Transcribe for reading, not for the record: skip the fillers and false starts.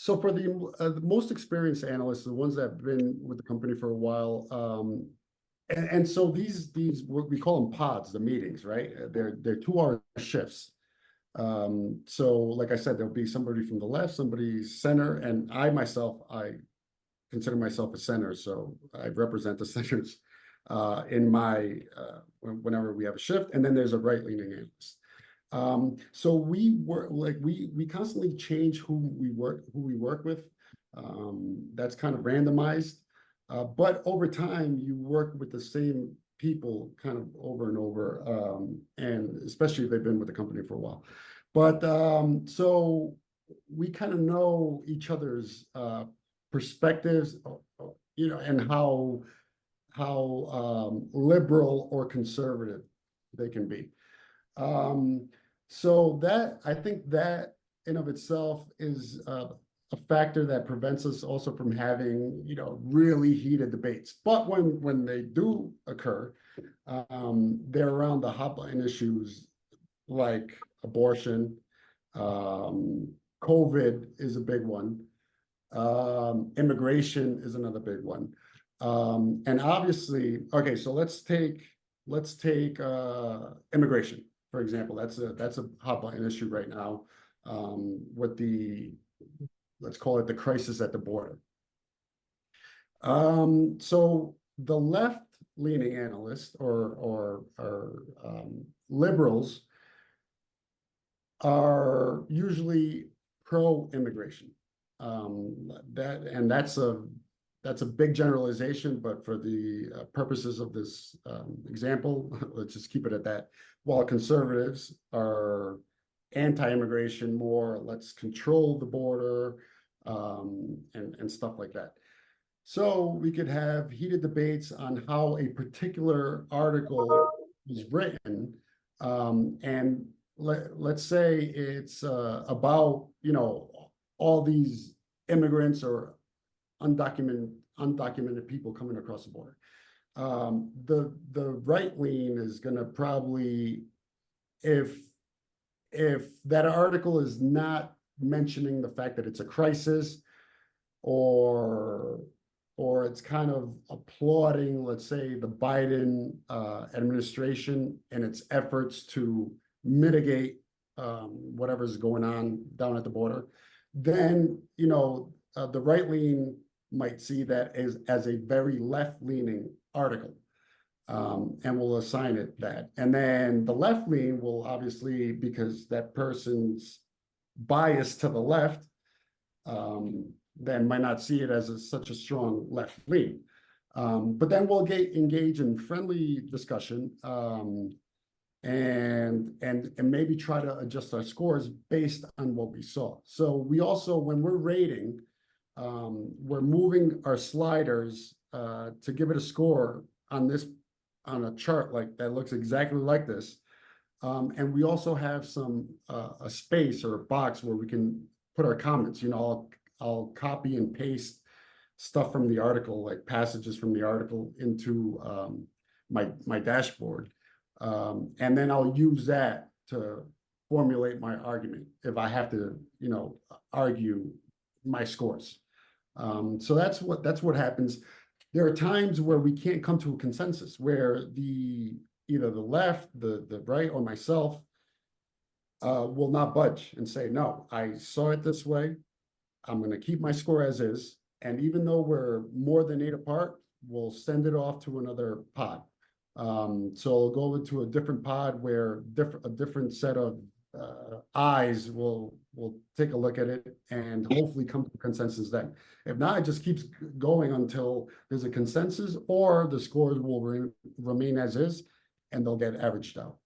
So for the most experienced analysts, the ones that have been with the company for a while, and so these we call them pods, the meetings, right? They're 2 hour shifts. So like I said, there'll be somebody from the left, somebody center, and I consider myself a center, so I represent the centers in my whenever we have a shift, and then there's a right-leaning analyst. So we work like we constantly change who we work with. That's kind of randomized, but over time you work with the same people kind of over and over, and especially if they've been with the company for a while. But so we kind of know each other's perspectives, and how liberal or conservative they can be. So that I think that in of itself is a factor that prevents us also from having really heated debates. But when they do occur, they're around the hot button issues like abortion. COVID is a big one. Immigration is another big one. And obviously, okay, so let's take immigration, for example. That's a hot button issue right now, with let's call it the crisis at the border. So the left-leaning analysts or liberals are usually pro-immigration. That's a big generalization, but for the purposes of this example, let's just keep it at that. While conservatives are anti-immigration, more let's control the border, and stuff like that. So we could have heated debates on how a particular article is written, and let's say it's about all these immigrants or undocumented people coming across the border. The right lean is going to probably, if that article is not mentioning the fact that it's a crisis, or it's kind of applauding, let's say, the Biden administration and its efforts to mitigate whatever's going on down at the border, then the right lean might see that as a very left-leaning article, and will assign it that. And then the left lean will obviously, because that person's biased to the left, then might not see it as such a strong left lean. But then we'll engage in friendly discussion, and maybe try to adjust our scores based on what we saw. So we also, when we're rating, we're moving our sliders to give it a score on a chart like that looks exactly like this. And we also have a space or a box where we can put our comments. I'll copy and paste stuff from the article, like passages from the article, into my dashboard. And then I'll use that to formulate my argument if I have to, argue my scores. So that's what happens. There are times where we can't come to a consensus, where either the left, the right, or myself will not budge and say, no, I saw it this way. I'm going to keep my score as is. And even though we're more than 8 apart, we'll send it off to another pod. So I'll go into a different pod where a different set of eyes will take a look at it and hopefully come to a consensus then. If not, it just keeps going until there's a consensus, or the scores will remain as is and they'll get averaged out.